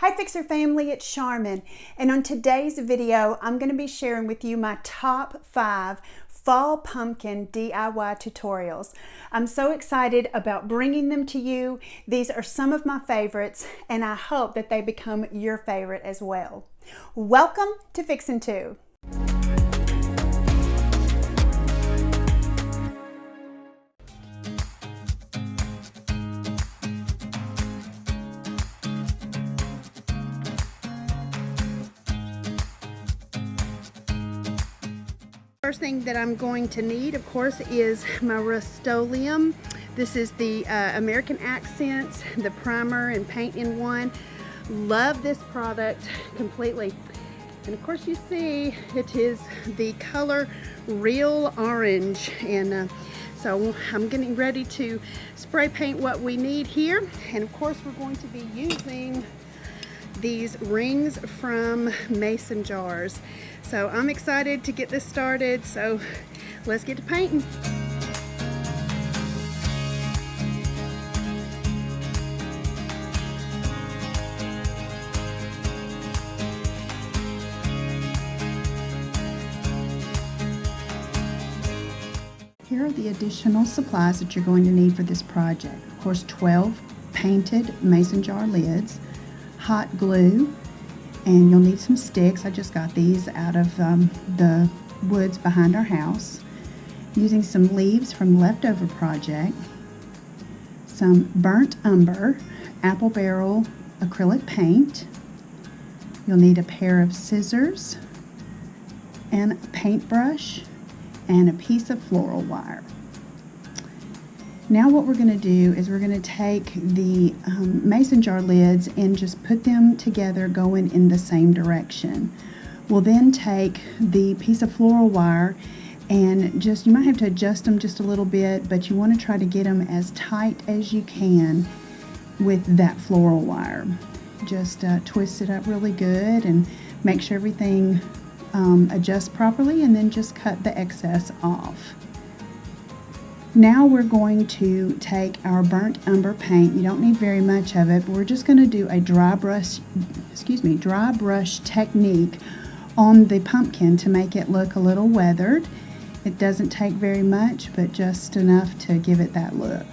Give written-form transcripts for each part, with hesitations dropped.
Hi Fixer family, it's Charmin, and on today's video I'm going to be sharing with you my top 5 fall pumpkin DIY tutorials. I'm so excited about bringing them to you. These are some of my favorites and I hope that they become your favorite as well. Welcome to Fixin' 2. First thing that I'm going to need, of course, is my Rust-Oleum. This is the American Accents, the primer and paint in one. Love this product completely. And of course you see it is the color Real Orange. And so I'm getting ready to spray paint what we need here. And of course we're going to be using these rings from mason jars. So I'm excited to get this started, so let's get to painting. Here are the additional supplies that you're going to need for this project. Of course, 12 painted mason jar lids, hot glue, and you'll need some sticks. I just got these out of the woods behind our house. Using some leaves from the leftover project, some burnt umber, apple barrel acrylic paint. You'll need a pair of scissors and a paintbrush and a piece of floral wire. Now what we're going to do is we're going to take the mason jar lids and just put them together going in the same direction. We'll then take the piece of floral wire and just, you might have to adjust them just a little bit, but you want to try to get them as tight as you can with that floral wire. Just twist it up really good and make sure everything adjusts properly, and then just cut the excess off. Now we're going to take our burnt umber paint. You don't need very much of it, but we're just going to do a dry brush technique on the pumpkin to make it look a little weathered. It doesn't take very much, but just enough to give it that look.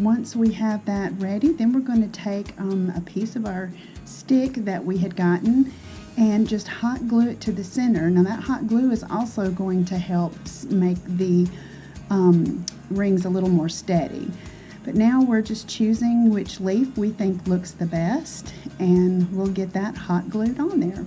Once we have that ready, then we're going to take a piece of our stick that we had gotten and just hot glue it to the center. Now that hot glue is also going to help make the rings a little more steady. But now we're just choosing which leaf we think looks the best, and we'll get that hot glued on there.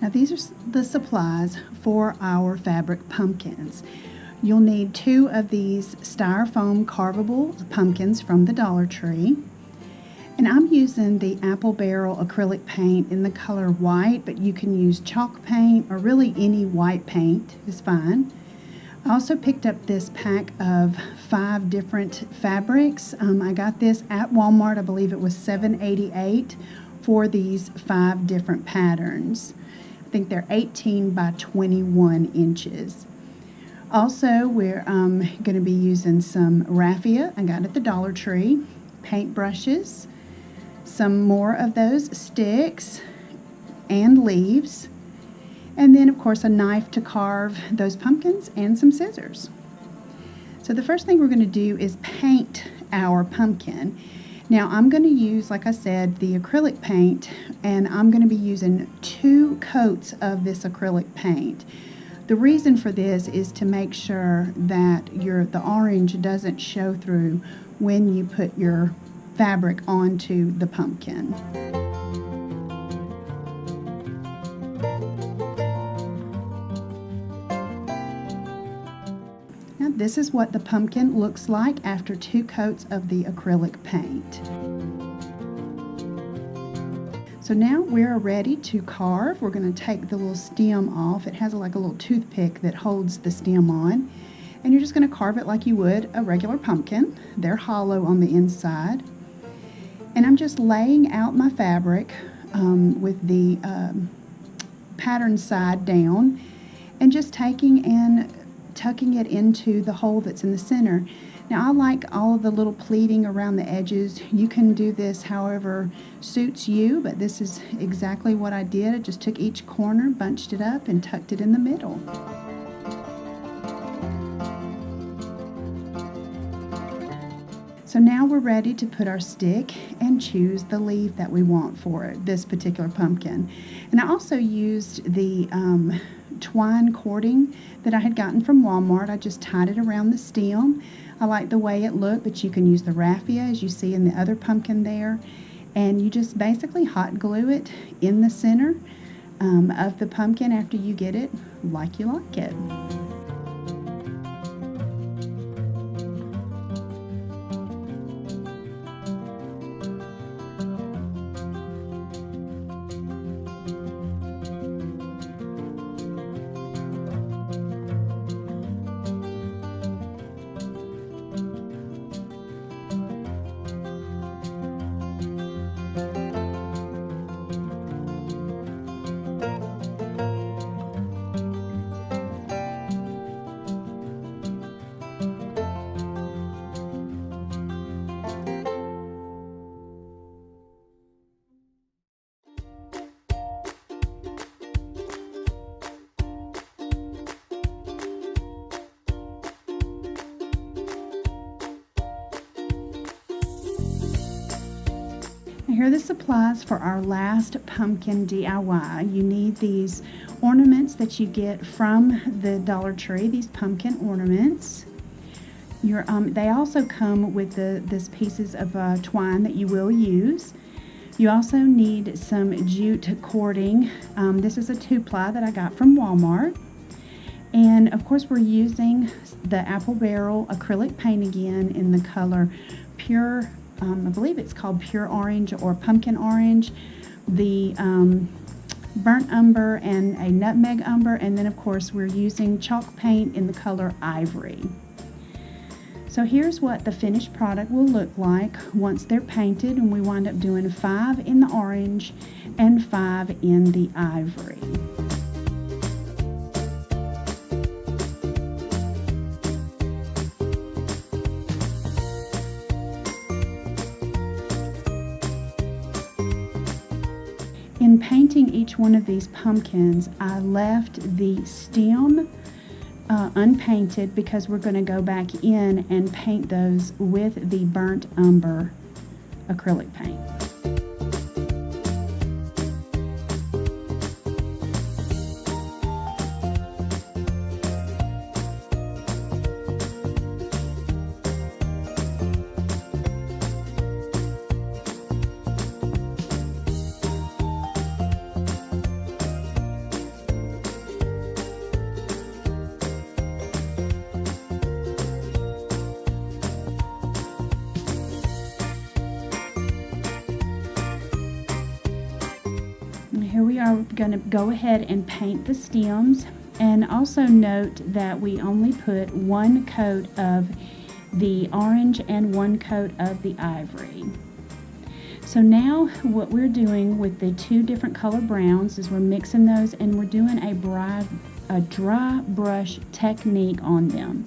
Now these are the supplies for our fabric pumpkins. You'll need 2 of these styrofoam carvable pumpkins from the Dollar Tree. And I'm using the apple barrel acrylic paint in the color white, but you can use chalk paint or really any white paint is fine. I also picked up this pack of 5 different fabrics. I got this at Walmart. I believe it was $7.88 for these 5 different patterns. I think they're 18 by 21 inches. Also, we're going to be using some raffia I got at the Dollar Tree, paint brushes, some more of those sticks and leaves, and then of course a knife to carve those pumpkins and some scissors. So the first thing we're going to do is paint our pumpkin. Now I'm going to use, like I said, the acrylic paint, and I'm going to be using 2 coats of this acrylic paint. The reason for this is to make sure that the orange doesn't show through when you put your fabric onto the pumpkin. Now this is what the pumpkin looks like after 2 coats of the acrylic paint. So now we're ready to carve. We're going to take the little stem off. It has like a little toothpick that holds the stem on. And you're just going to carve it like you would a regular pumpkin. They're hollow on the inside. And I'm just laying out my fabric with the pattern side down and just taking and tucking it into the hole that's in the center. Now I like all of the little pleating around the edges. You can do this however suits you, but this is exactly what I did. I just took each corner, bunched it up, and tucked it in the middle. So now we're ready to put our stick and choose the leaf that we want for this particular pumpkin. And I also used the twine cording that I had gotten from Walmart. I just tied it around the stem. I like the way it looked, but you can use the raffia as you see in the other pumpkin there. And you just basically hot glue it in the center of the pumpkin after you get it like you like it. Here are the supplies for our last pumpkin DIY. You need these ornaments that you get from the Dollar Tree, these pumpkin ornaments. They also come with this pieces of twine that you will use. You also need some jute cording. This is a 2-ply that I got from Walmart. And of course we're using the Apple Barrel acrylic paint again in the color Pure, I believe it's called Pure Orange or Pumpkin Orange, the Burnt Umber and a Nutmeg Umber, and then of course we're using chalk paint in the color Ivory. So here's what the finished product will look like once they're painted, and we wind up doing 5 in the orange and 5 in the ivory. In painting each one of these pumpkins, I left the stem unpainted because we're going to go back in and paint those with the Burnt Umber acrylic paint. Here we are going to go ahead and paint the stems, and also note that we only put 1 coat of the orange and 1 coat of the ivory. So now what we're doing with the 2 different color browns is we're mixing those, and we're doing a dry brush technique on them.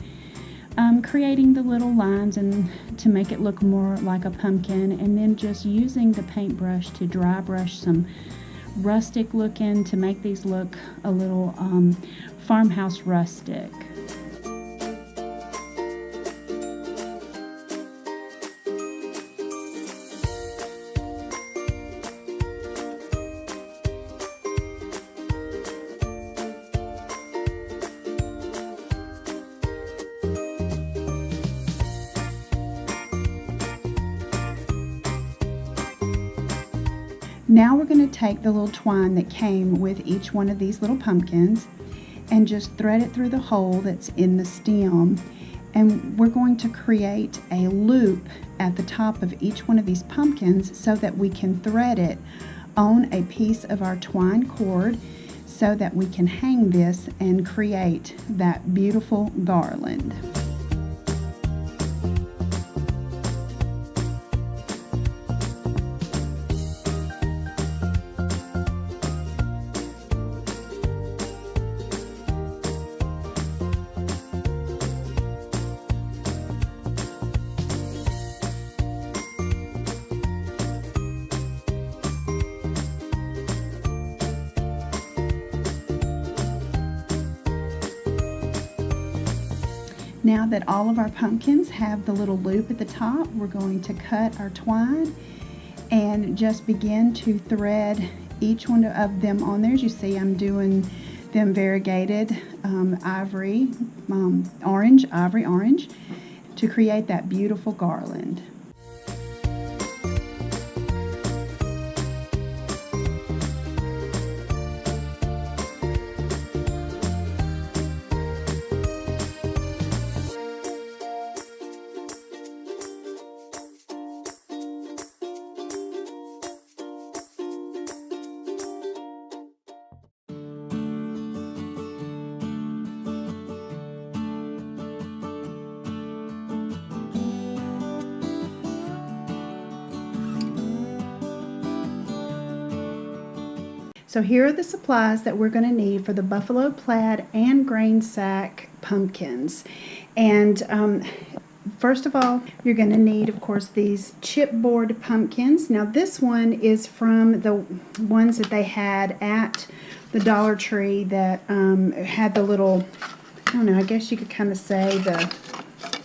Creating the little lines and to make it look more like a pumpkin, and then just using the paintbrush to dry brush some rustic looking to make these look a little farmhouse rustic. Now we're going to take the little twine that came with each one of these little pumpkins and just thread it through the hole that's in the stem. And we're going to create a loop at the top of each one of these pumpkins so that we can thread it on a piece of our twine cord so that we can hang this and create that beautiful garland. Now that all of our pumpkins have the little loop at the top, we're going to cut our twine and just begin to thread each one of them on there. As you see, I'm doing them variegated ivory orange to create that beautiful garland. So here are the supplies that we're going to need for the buffalo plaid and grain sack pumpkins. And first of all, you're going to need, of course, these chipboard pumpkins. Now this one is from the ones that they had at the Dollar Tree that had the little, I don't know, I guess you could kind of say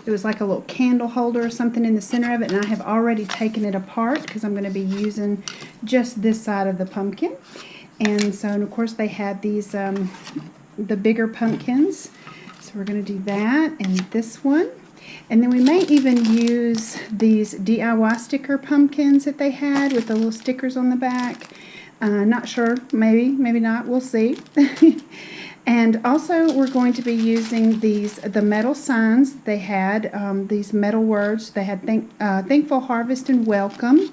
it was like a little candle holder or something in the center of it, and I have already taken it apart because I'm going to be using just this side of the pumpkin. And so, and of course, they had these, the bigger pumpkins. So we're going to do that and this one. And then we may even use these DIY sticker pumpkins that they had with the little stickers on the back. Not sure, maybe not, we'll see. And also we're going to be using the metal signs. They had these metal words. They had Thankful Harvest and Welcome.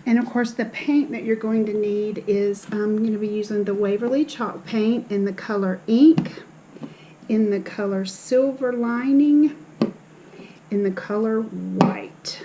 And of course the paint that you're going to need is, I'm going to be using the Waverly chalk paint in the color ink, in the color silver lining, in the color white.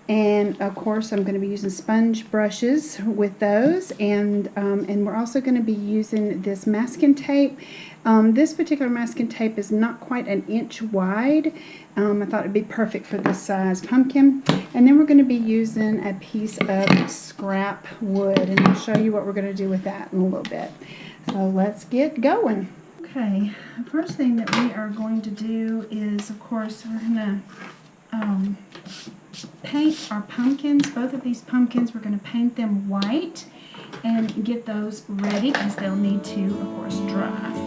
And of course I'm going to be using sponge brushes with those, and we're also going to be using this masking tape. This particular masking tape is not quite an inch wide. I thought it'd be perfect for this size pumpkin. And then we're going to be using a piece of scrap wood, and I'll show you what we're going to do with that in a little bit. So let's get going. Okay, the first thing that we are going to do is, of course, we're going to paint our pumpkins. Both of these pumpkins, we're going to paint them white and get those ready because they'll need to, of course, dry.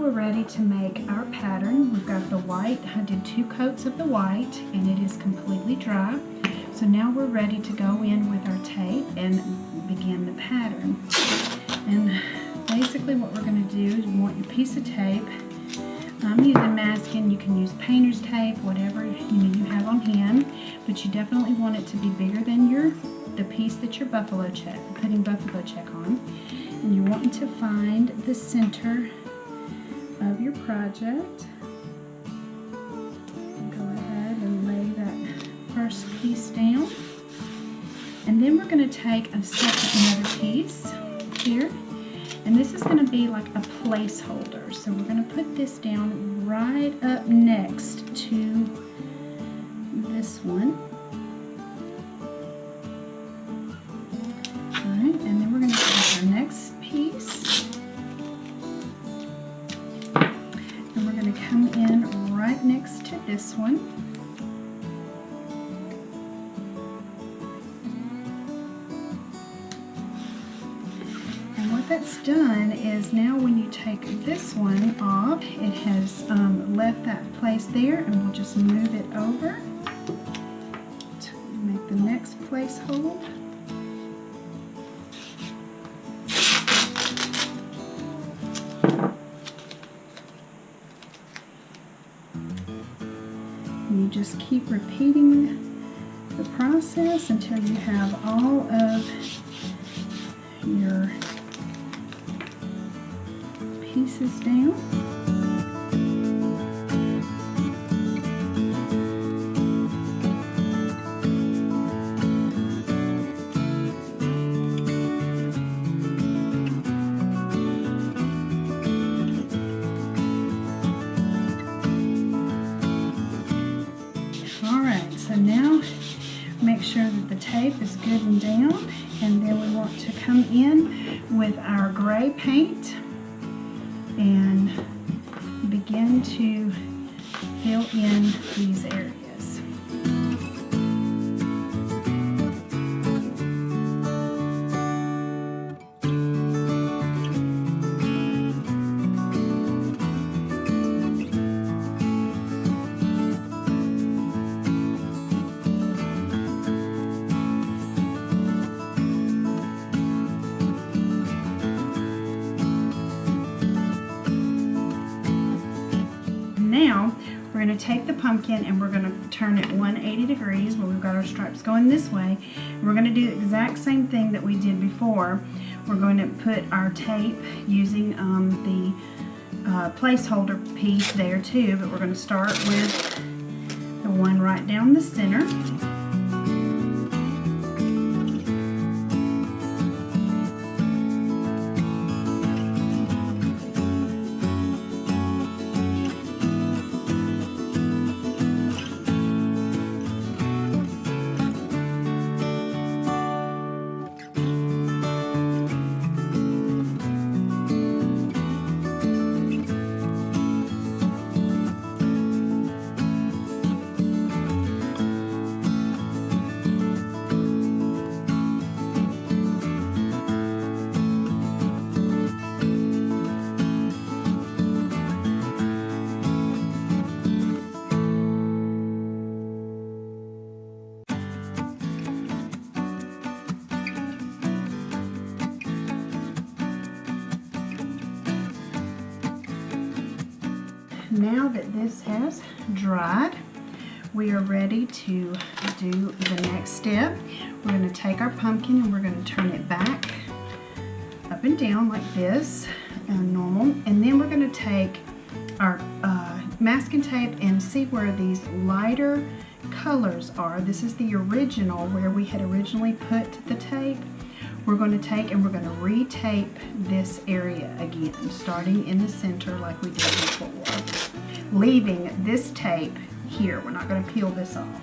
Ready to make our pattern. We've got the white. I did 2 coats of the white and it is completely dry. So now we're ready to go in with our tape and begin the pattern. And basically what we're going to do is you want your piece of tape. I'm using masking. You can use painter's tape, whatever you have on hand, but you definitely want it to be bigger than the piece that you're putting buffalo check on. And you're wanting to find the center of your project. Go ahead and lay that first piece down, and then we're going to take another piece here, and this is going to be like a placeholder. So we're going to put this down right up next to this one. All right, and then we're going to take our next piece. this one. And what that's done is now when you take this one off, it has left that place there, and we'll just move it over to make the next place hold. And you just keep repeating the process until you have all of your pieces down. So now make sure that the tape is good and down, and then we want to come in with our gray paint and begin to fill in these areas. Now we're going to take the pumpkin and we're going to turn it 180 degrees where we've got our stripes going this way. And we're going to do the exact same thing that we did before. We're going to put our tape using the placeholder piece there too, but we're going to start with the one right down the center. Now that this has dried, we are ready to do the next step. We're going to take our pumpkin and we're going to turn it back up and down like this, normal, and then we're going to take our masking tape and see where these lighter colors are. This is the original where we had originally put the tape. We're going to take and we're going to retape this area again, starting in the center like we did before, leaving this tape here. We're not going to peel this off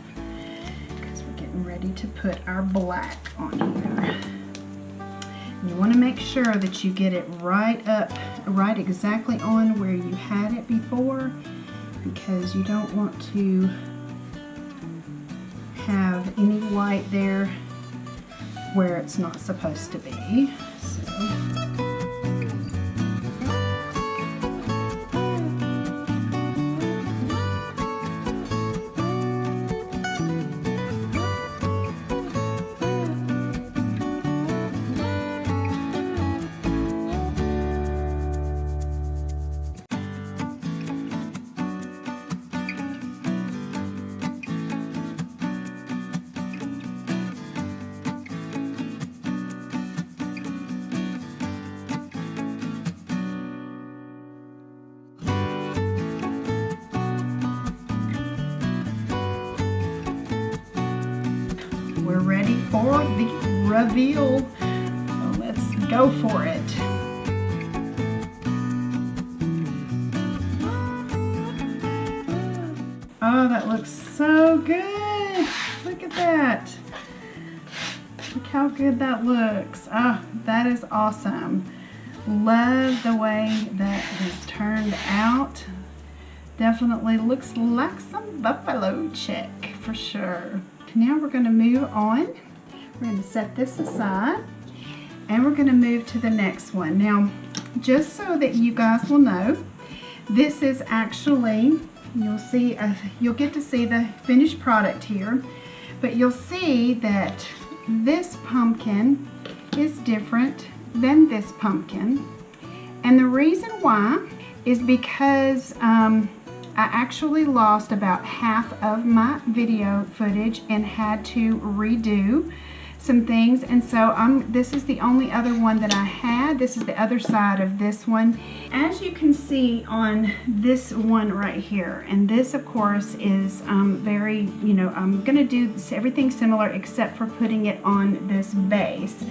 because we're getting ready to put our black on here. And you want to make sure that you get it right up, right exactly on where you had it before, because you don't want to have any white there where it's not supposed to be. We're ready for the reveal, so let's go for it. Oh, that looks so good. Look at that. Look how good that looks. Oh, that is awesome. Love the way that has turned out. Definitely looks like some buffalo check for sure. Now we're going to move on. We're going to set this aside and we're going to move to the next one. Now, just so that you guys will know, this is actually, you'll get to see the finished product here, but you'll see that this pumpkin is different than this pumpkin. And the reason why is because I actually lost about half of my video footage and had to redo some things, and so this is the only other one that I had. This is the other side of this one. As you can see on this one right here, and this of course is very, I'm gonna do everything similar except for putting it on this base.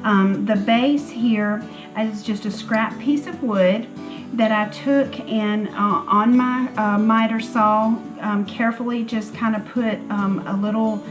The base here is just a scrap piece of wood that I took and on my miter saw carefully just kind of put a little,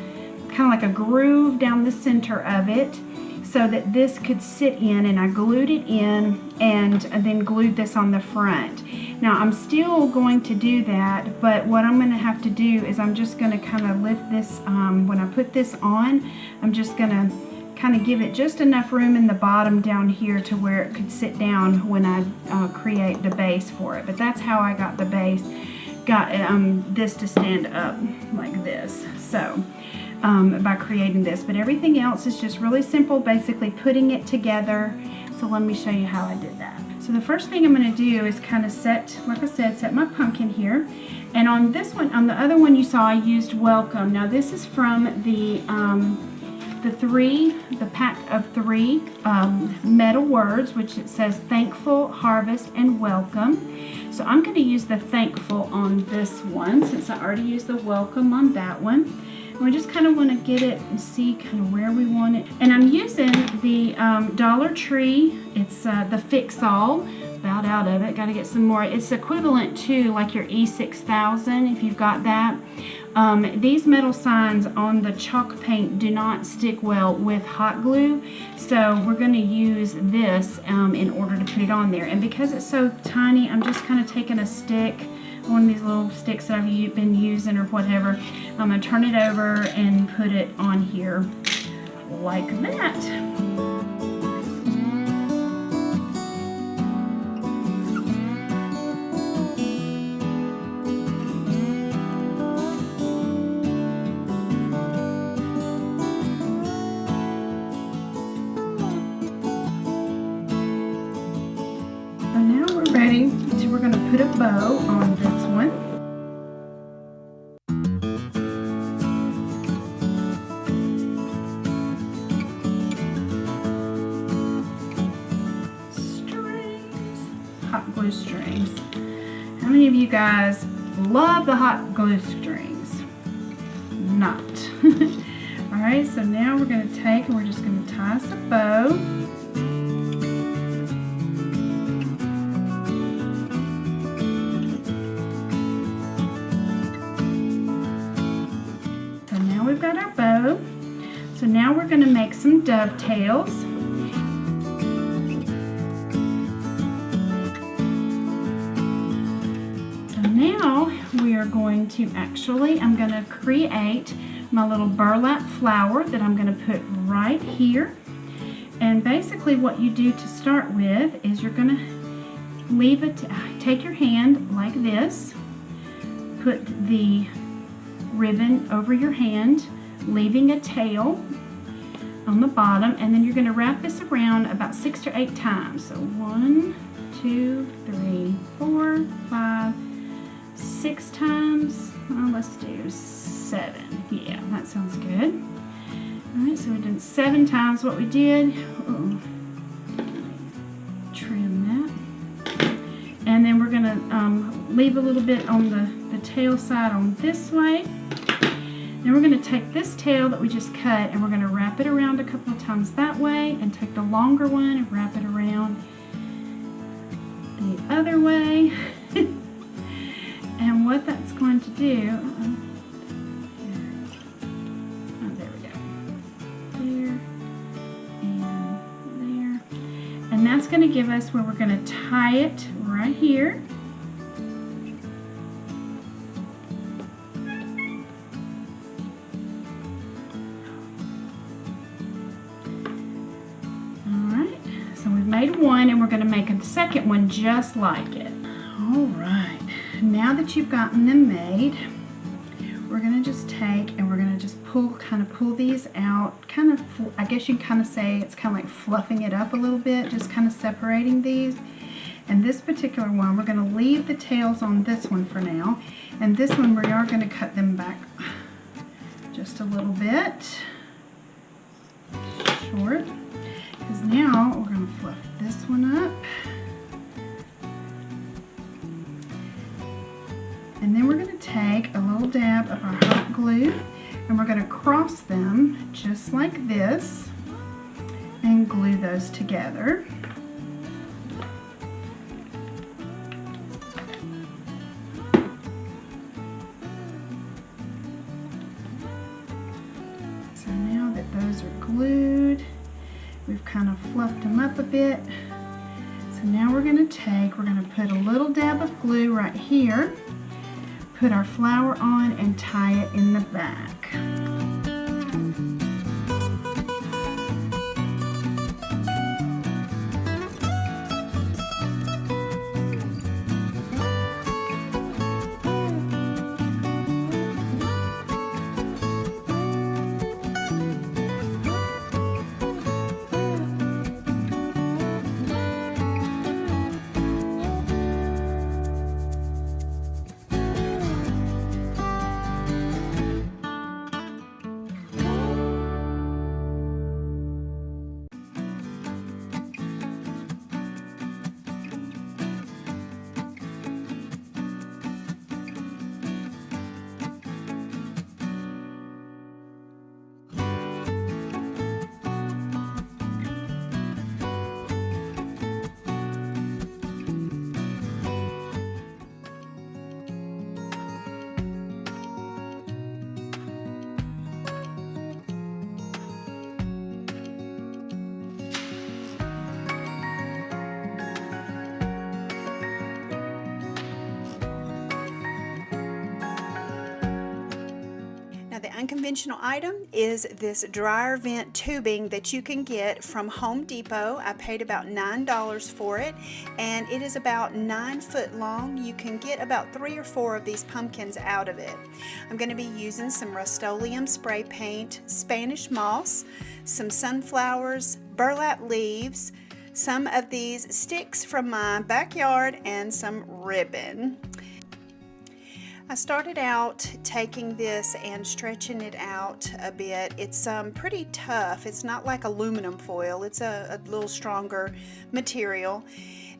kind of like a groove down the center of it so that this could sit in, and I glued it in and then glued this on the front. Now I'm still going to do that, but what I'm going to have to do is I'm just going to kind of lift this, when I put this on, I'm just going to kind of give it just enough room in the bottom down here to where it could sit down when I create the base for it. But that's how I got the base, got this to stand up like this. So by creating this, but everything else is just really simple, basically putting it together. So let me show you how I did that. So the first thing I'm going to do is kind of set, like I said, set my pumpkin here. And on this one, on the other one you saw, I used welcome. Now this is from the pack of 3 metal words, which it says thankful, harvest, and welcome. So I'm going to use the thankful on this one since I already used the welcome on that one. And we just kind of want to get it and see kind of where we want it. And I'm using the Dollar Tree. It's the Fix All. About out of it, got to get some more. It's equivalent to like your E6000 if you've got that. These metal signs on the chalk paint do not stick well with hot glue, so we're going to use this in order to put it on there. And because it's so tiny, I'm just kind of taking a stick, one of these little sticks that I've been using or whatever. I'm going to turn it over and put it on here like that. We're going to put a bow on this one. Strings, hot glue strings. How many of you guys love the hot glue strings? Not. Alright, so now we're going to take and we're just going to tie us a bow. Got our bow. So now we're going to make some dovetails. So now we are going to I'm going to create my little burlap flower that I'm going to put right here. And basically what you do to start with is you're going to leave it, take your hand like this, put the ribbon over your hand, leaving a tail on the bottom, and then you're going to wrap this around about 6 to 8 times. So 1, 2, 3, 4, 5, 6 times. Well, let's do 7. Yeah, that sounds good. Alright, so we did 7 times what we did. Trim that. And then we're going to leave a little bit on the tail side on this way. Then we're going to take this tail that we just cut and we're going to wrap it around a couple of times that way, and take the longer one and wrap it around the other way. And what that's going to do, there we go, there and there, and that's going to give us where we're going to tie it right here. made one and we're going to make a second one just like it. All right, now that you've gotten them made, we're going to just take and we're going to just kind of pull these out, I guess you can kind of say it's kind of like fluffing it up a little bit, just kind of separating these. And this particular one, we're going to leave the tails on this one for now, and this one we are going to cut them back just a little bit short, because now we're going to fluff this one up. And then we're going to take a little dab of our hot glue and we're going to cross them just like this and glue those together. So now that those are glued, we've kind of fluffed them up a bit. So now we're going to put a little dab of glue right here, put our flower on and tie it in the back. The unconventional item is this dryer vent tubing that you can get from Home Depot. I paid about $9 for it, and it is about 9 foot long. You can get about 3 or 4 of these pumpkins out of it. I'm going to be using some Rust-Oleum spray paint, Spanish moss, some sunflowers, burlap leaves, some of these sticks from my backyard, and some ribbon. I started out taking this and stretching it out a bit. It's pretty tough. It's not like aluminum foil. It's a little stronger material.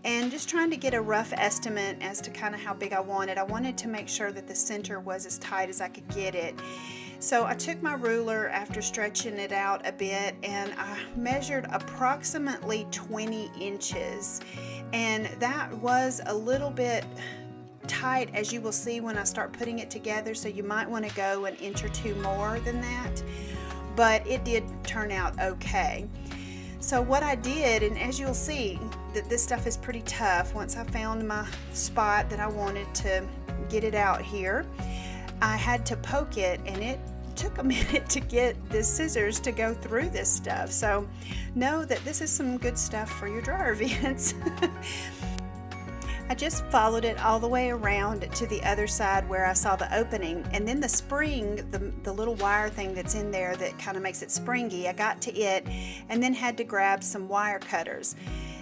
And just trying to get a rough estimate as to kind of how big I wanted. I wanted to make sure that the center was as tight as I could get it. So I took my ruler after stretching it out a bit and I measured approximately 20 inches. And that was a little bit tight, as you will see when I start putting it together, so you might want to go an inch or 2 more than that, but it did turn out okay. So what I did, and as you'll see that this stuff is pretty tough, once I found my spot that I wanted to get it out here, I had to poke it, and it took a minute to get the scissors to go through this stuff. So know that this is some good stuff for your dryer vents. I just followed it all the way around to the other side where I saw the opening, and then the spring, the little wire thing that's in there that kind of makes it springy, I got to it and then had to grab some wire cutters.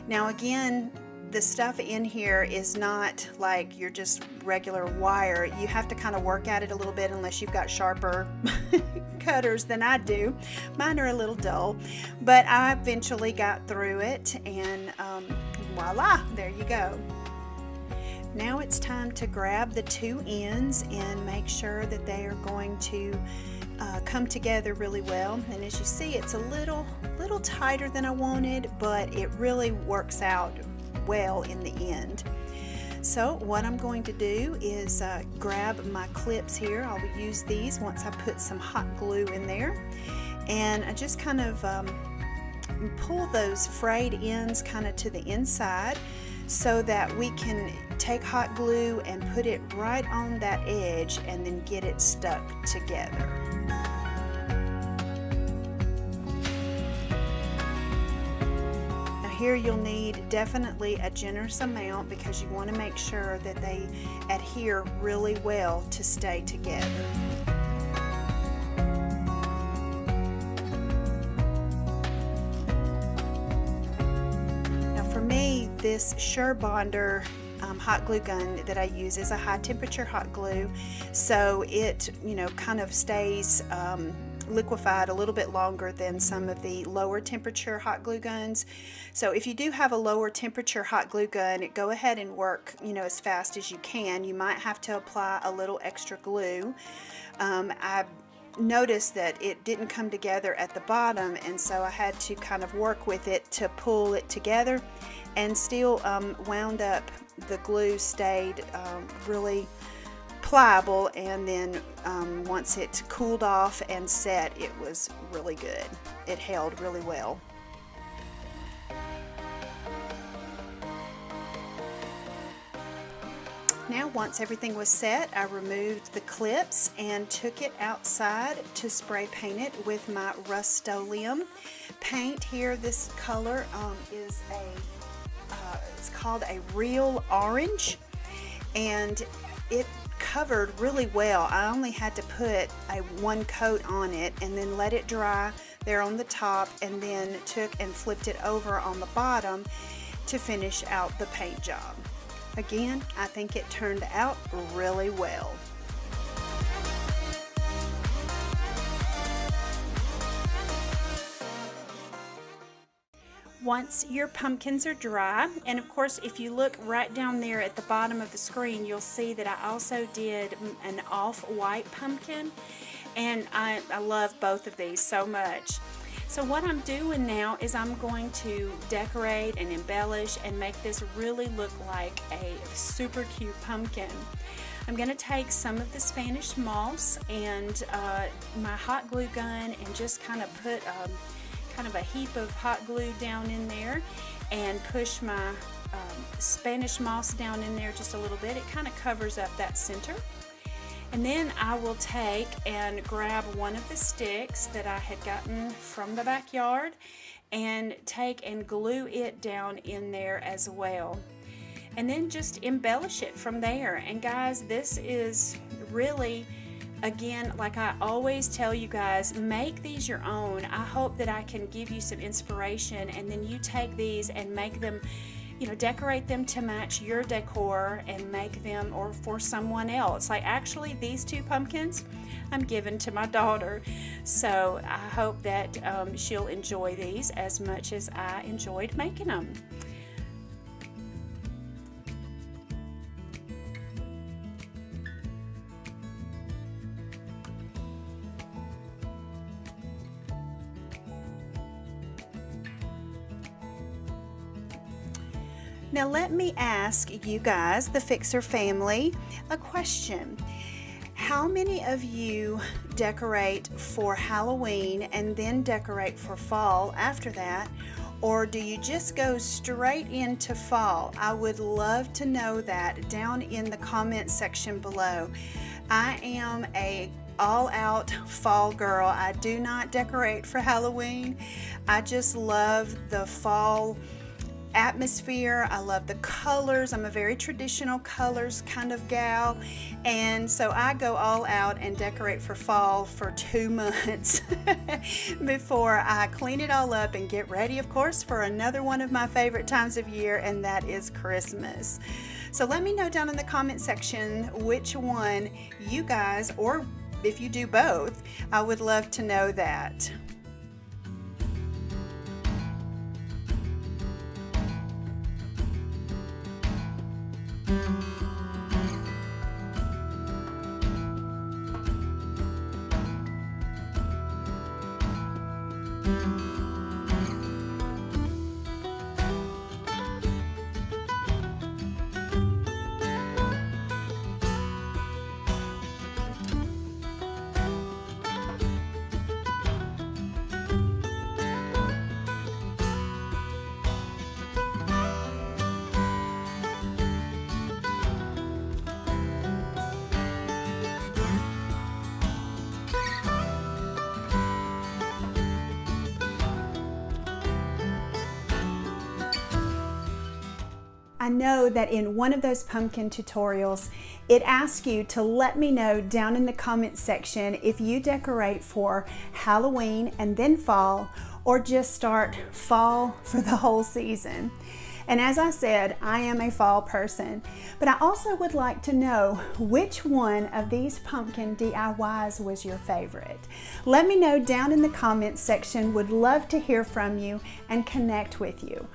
Now again, the stuff in here is not like your just regular wire. You have to kind of work at it a little bit unless you've got sharper cutters than I do. Mine are a little dull, but I eventually got through it, and voila, there you go. Now it's time to grab the 2 ends and make sure that they are going to come together really well. And as you see, it's a little tighter than I wanted, but it really works out well in the end. So what I'm going to do is grab my clips here. I'll use these once I put some hot glue in there, and I just kind of pull those frayed ends kind of to the inside so that we can take hot glue and put it right on that edge and then get it stuck together. Now here you'll need definitely a generous amount because you want to make sure that they adhere really well to stay together. Now for me, this Surebonder hot glue gun that I use is a high temperature hot glue, so it kind of stays liquefied a little bit longer than some of the lower temperature hot glue guns. So if you do have a lower temperature hot glue gun, go ahead and work as fast as you can. You might have to apply a little extra glue. I noticed that it didn't come together at the bottom, and so I had to kind of work with it to pull it together, and still wound up the glue stayed really pliable, and then once it cooled off and set, it was really good. It held really well. Now once everything was set, I removed the clips and took it outside to spray paint it with my Rust-Oleum paint. Here, this color is it's called a real orange, and it covered really well. I only had to put one coat on it and then let it dry there on the top, and then took and flipped it over on the bottom to finish out the paint job. Again, I think it turned out really well. Once your pumpkins are dry, and of course if you look right down there at the bottom of the screen, you'll see that I also did an off-white pumpkin, and I love both of these so much. So what I'm doing now is I'm going to decorate and embellish and make this really look like a super cute pumpkin. I'm going to take some of the Spanish moss and my hot glue gun and just kind of put kind of a heap of hot glue down in there, and push my Spanish moss down in there just a little bit. It kind of covers up that center. And then I will take and grab one of the sticks that I had gotten from the backyard and take and glue it down in there as well. And then just embellish it from there. And guys, this is really, again, like I always tell you guys, make these your own. I hope that I can give you some inspiration, and then you take these and make them, decorate them to match your decor and make them or for someone else. Like actually these two pumpkins I'm giving to my daughter, so I hope that she'll enjoy these as much as I enjoyed making them. Now let me ask you guys, the Fixer family, a question. How many of you decorate for Halloween and then decorate for fall after that? Or do you just go straight into fall? I would love to know that down in the comment section below. I am a all-out fall girl. I do not decorate for Halloween. I just love the fall atmosphere. I love the colors. I'm a very traditional colors kind of gal, and so I go all out and decorate for fall for 2 months before I clean it all up and get ready, of course, for another one of my favorite times of year, and that is Christmas. So let me know down in the comment section which one you guys, or if you do both, I would love to know that. I know that in one of those pumpkin tutorials, it asks you to let me know down in the comments section if you decorate for Halloween and then fall, or just start fall for the whole season. And as I said, I am a fall person, but I also would like to know which one of these pumpkin DIYs was your favorite. Let me know down in the comments section. Would love to hear from you and connect with you.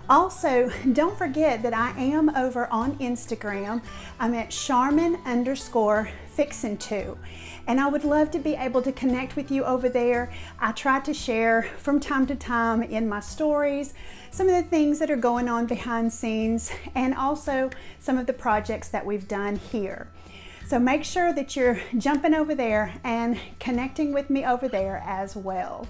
Also, don't forget that I am over on Instagram. I'm at Charmin_Fixin2. And I would love to be able to connect with you over there. I try to share from time to time in my stories some of the things that are going on behind scenes, and also some of the projects that we've done here. So make sure that you're jumping over there and connecting with me over there as well.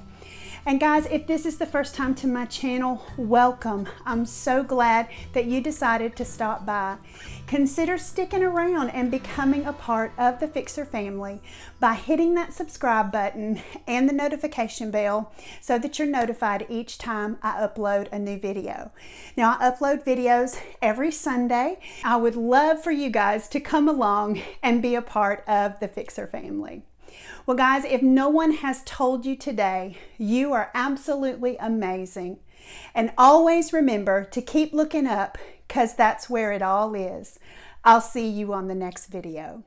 And guys, if this is the first time to my channel, welcome. I'm so glad that you decided to stop by. Consider sticking around and becoming a part of the Fixer family by hitting that subscribe button and the notification bell so that you're notified each time I upload a new video. Now, I upload videos every Sunday. I would love for you guys to come along and be a part of the Fixer family. Well, guys, if no one has told you today, you are absolutely amazing. And always remember to keep looking up, because that's where it all is. I'll see you on the next video.